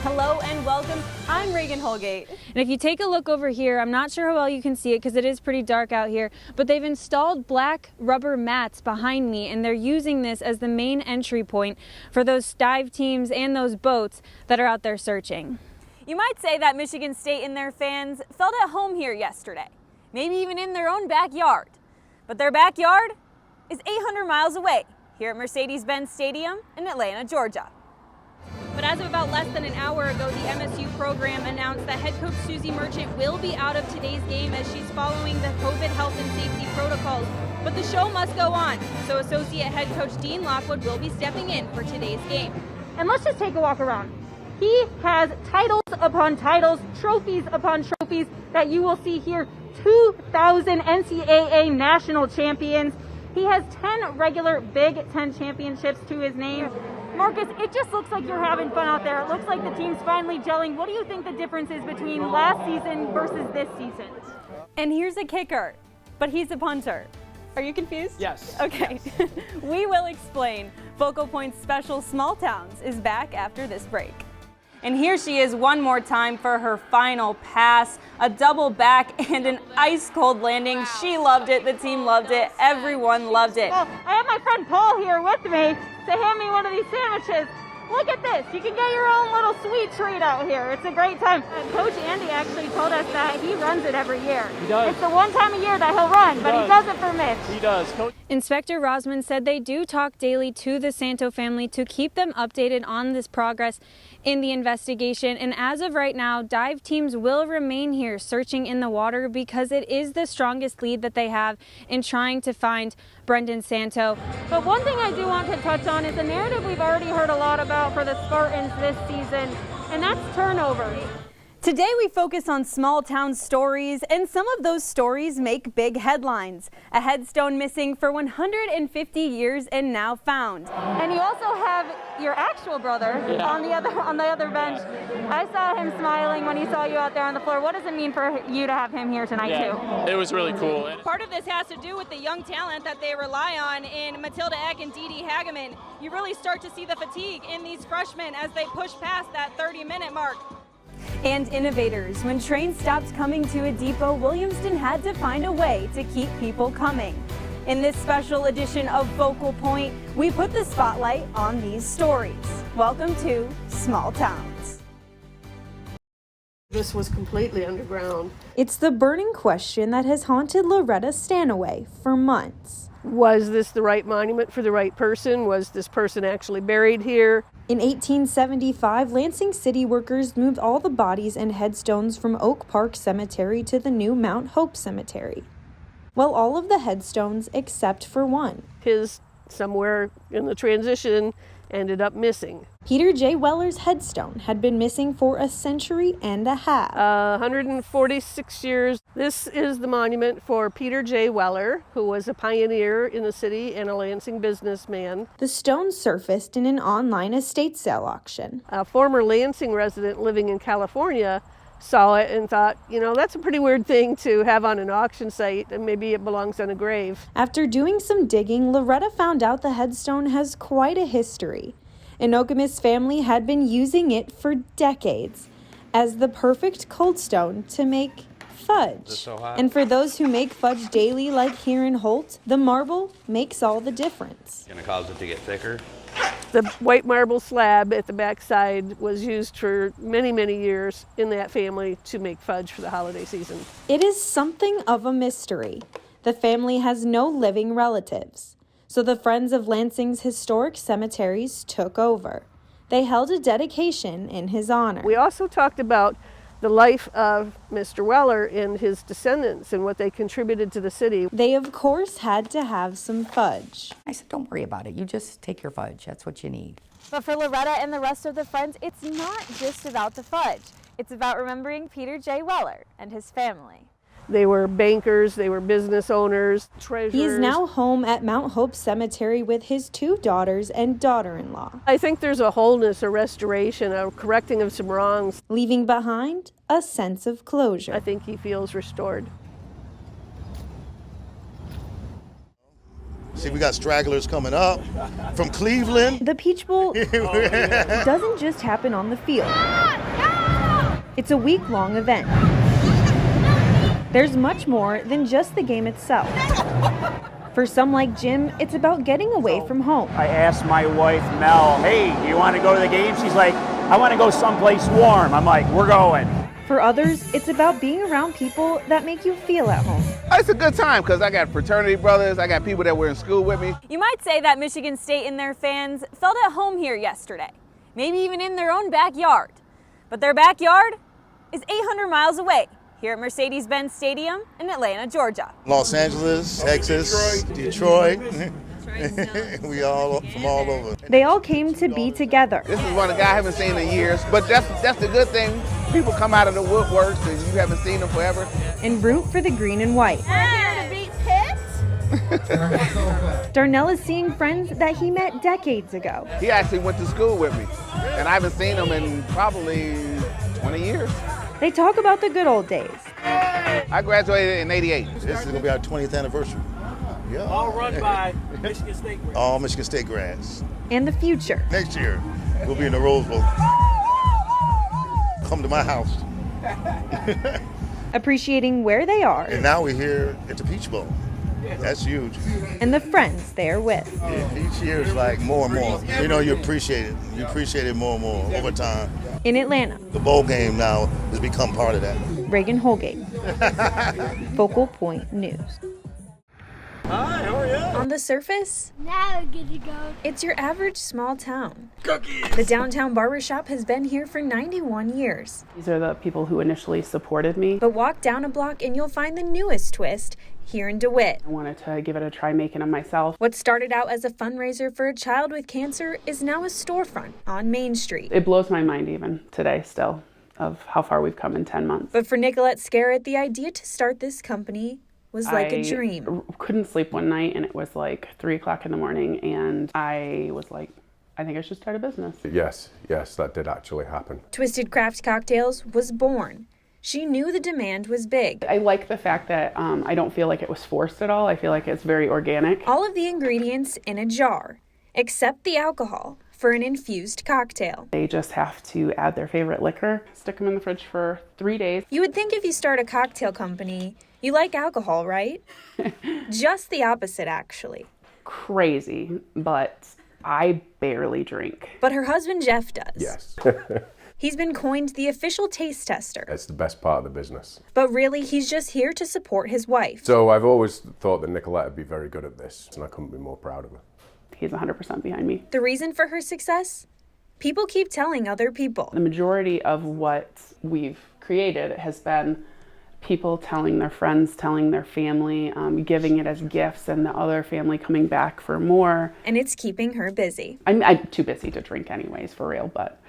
Hello and welcome. I'm Regan Holgate. And if you take a look over here, I'm not sure how well you can see it because it is pretty dark out here, but they've installed black rubber mats behind me, and they're using this as the main entry point for those dive teams and those boats that are out there searching. You might say that Michigan State and their fans felt at home here yesterday, maybe even in their own backyard. But their backyard is 800 miles away, here at Mercedes-Benz Stadium in Atlanta, Georgia. But as of about less than an hour ago, the MSU program announced that head coach Susie Merchant will be out of today's game as she's following the COVID health and safety protocols. But the show must go on, so associate head coach Dean Lockwood will be stepping in for today's game. And let's just take a walk around. He has titles upon titles, trophies upon trophies that you will see here. 2,000 NCAA national champions. He has 10 regular Big Ten championships to his name. Marcus, it just looks like you're having fun out there. It looks like the team's finally gelling. What do you think the difference is between last season versus this season? And here's a kicker, but he's a punter. Are you confused? Yes. Okay, we will explain. Focal Point's special Small Towns is back after this break. And here she is one more time for her final pass, a double back and an ice cold landing. Wow. She loved it, the team loved it, everyone loved it. Well, I have my friend Paul here with me to hand me one of these sandwiches. Look at this, you can get your own little sweet treat out here. It's a great time. Coach Andy actually told us that he runs it every year. He does. It's the one time a year that he'll run, but he does it for Mitch. He does. Inspector Rosman said they do talk daily to the Santo family to keep them updated on this progress in the investigation. And as of right now, dive teams will remain here searching in the water because it is the strongest lead that they have in trying to find Brendan Santo. But one thing I do want to touch on is a narrative we've already heard a lot about for the Spartans this season, and that's turnovers. Today we focus on small town stories, and some of those stories make big headlines. A headstone missing for 150 years and now found. And you also have your actual brother on the other bench. I saw him smiling when he saw you out there on the floor. What does it mean for you to have him here tonight too? It was really cool. Part of this has to do with the young talent that they rely on in Matilda Eck and Dee Dee Hageman. You really start to see the fatigue in these freshmen as they push past that 30-minute mark. And innovators. When trains stopped coming to a depot, Williamston had to find a way to keep people coming. In this special edition of Focal Point, we put the spotlight on these stories. Welcome to Small Towns. This was completely underground. It's the burning question that has haunted Loretta Stanaway for months. Was this the right monument for the right person? Was this person actually buried here? In 1875, Lansing city workers moved all the bodies and headstones from Oak Park Cemetery to the new Mount Hope Cemetery. Well, all of the headstones except for one. His, somewhere in the transition, ended up missing. Peter J. Weller's headstone had been missing for a century and a half. 146 years. This is the monument for Peter J. Weller, who was a pioneer in the city and a Lansing businessman. The stone surfaced in an online estate sale auction. A former Lansing resident living in California saw it and thought, you know, that's a pretty weird thing to have on an auction site, and maybe it belongs on a grave. After doing some digging, Loretta found out the headstone has quite a history. An Okemos family had been using it for decades as the perfect cold stone to make fudge. And for those who make fudge daily, like here in Holt, the marble makes all the difference. Gonna cause it to get thicker. The white marble slab at the backside was used for many, many years in that family to make fudge for the holiday season. It is something of a mystery. The family has no living relatives, so the Friends of Lansing's historic cemeteries took over. They held a dedication in his honor. We also talked about the life of Mr. Weller and his descendants and what they contributed to the city. They, of course, had to have some fudge. I said, don't worry about it. You just take your fudge. That's what you need. But for Loretta and the rest of the friends, it's not just about the fudge. It's about remembering Peter J. Weller and his family. They were bankers, they were business owners, treasurers. He is now home at Mount Hope Cemetery with his 2 daughters and daughter-in-law. I think there's a wholeness, a restoration, a correcting of some wrongs. Leaving behind a sense of closure. I think he feels restored. See, we got stragglers coming up from Cleveland. The Peach Bowl doesn't just happen on the field. It's a week-long event. There's much more than just the game itself. For some like Jim, it's about getting away from home. I asked my wife, Mel, hey, you want to go to the game? She's like, I want to go someplace warm. I'm like, we're going. For others, it's about being around people that make you feel at home. It's a good time because I got fraternity brothers, I got people that were in school with me. You might say that Michigan State and their fans felt at home here yesterday, maybe even in their own backyard. But their backyard is 800 miles away, here at Mercedes-Benz Stadium in Atlanta, Georgia. Los Angeles, Texas, Detroit. We all from all over. They all came to be together. This is one of the guys I haven't seen in years, but that's the good thing. People come out of the woodworks and you haven't seen them forever. And root for the green and white. Here to beat Pitt. Darnell is seeing friends that he met decades ago. He actually went to school with me, and I haven't seen him in probably 20 years. They talk about the good old days. I graduated in '88. This is gonna be our 20th anniversary. Yeah. All run by Michigan State grads. All Michigan State grads. And the future. Next year, we'll be in the Rose Bowl. Come to my house. Appreciating where they are. And now we're here at the Peach Bowl. That's huge. And the friends they are with. Yeah, each year is like more and more. You know, you appreciate it. You appreciate it more and more over time. In Atlanta, The bowl game now has become part of that. Regan Holgate. Focal Point News. Hi, how are you? On the surface, Now we're good to go. it's your average small town. Cookies. The downtown barbershop has been here for 91 years. These are the people who initially supported me. But walk down a block and you'll find the newest twist here in DeWitt. I wanted to give it a try making them myself. What started out as a fundraiser for a child with cancer is now a storefront on Main Street. It blows my mind even today still of how far we've come in 10 months. But for Nicolette Scarrett, the idea to start this company was like a dream. Couldn't sleep one night and it was like 3 o'clock in the morning and I was like, I think I should start a business. Yes, that did actually happen. Twisted Craft Cocktails was born. She knew the demand was big. I like the fact that I don't feel like it was forced at all. I feel like it's very organic. All of the ingredients in a jar, except the alcohol for an infused cocktail. They just have to add their favorite liquor, stick them in the fridge for 3 days. You would think if you start a cocktail company, you like alcohol, right? Just the opposite, actually. Crazy, but I barely drink. But her husband, Jeff, does. Yes. He's been coined the official taste tester. It's the best part of the business. But really, he's just here to support his wife. So I've always thought that Nicolette would be very good at this, and I couldn't be more proud of her. He's 100% behind me. The reason for her success? People keep telling other people. The majority of what we've created has been people telling their friends, telling their family, giving it as gifts, and the other family coming back for more. And it's keeping her busy. I'm too busy to drink anyways, for real, but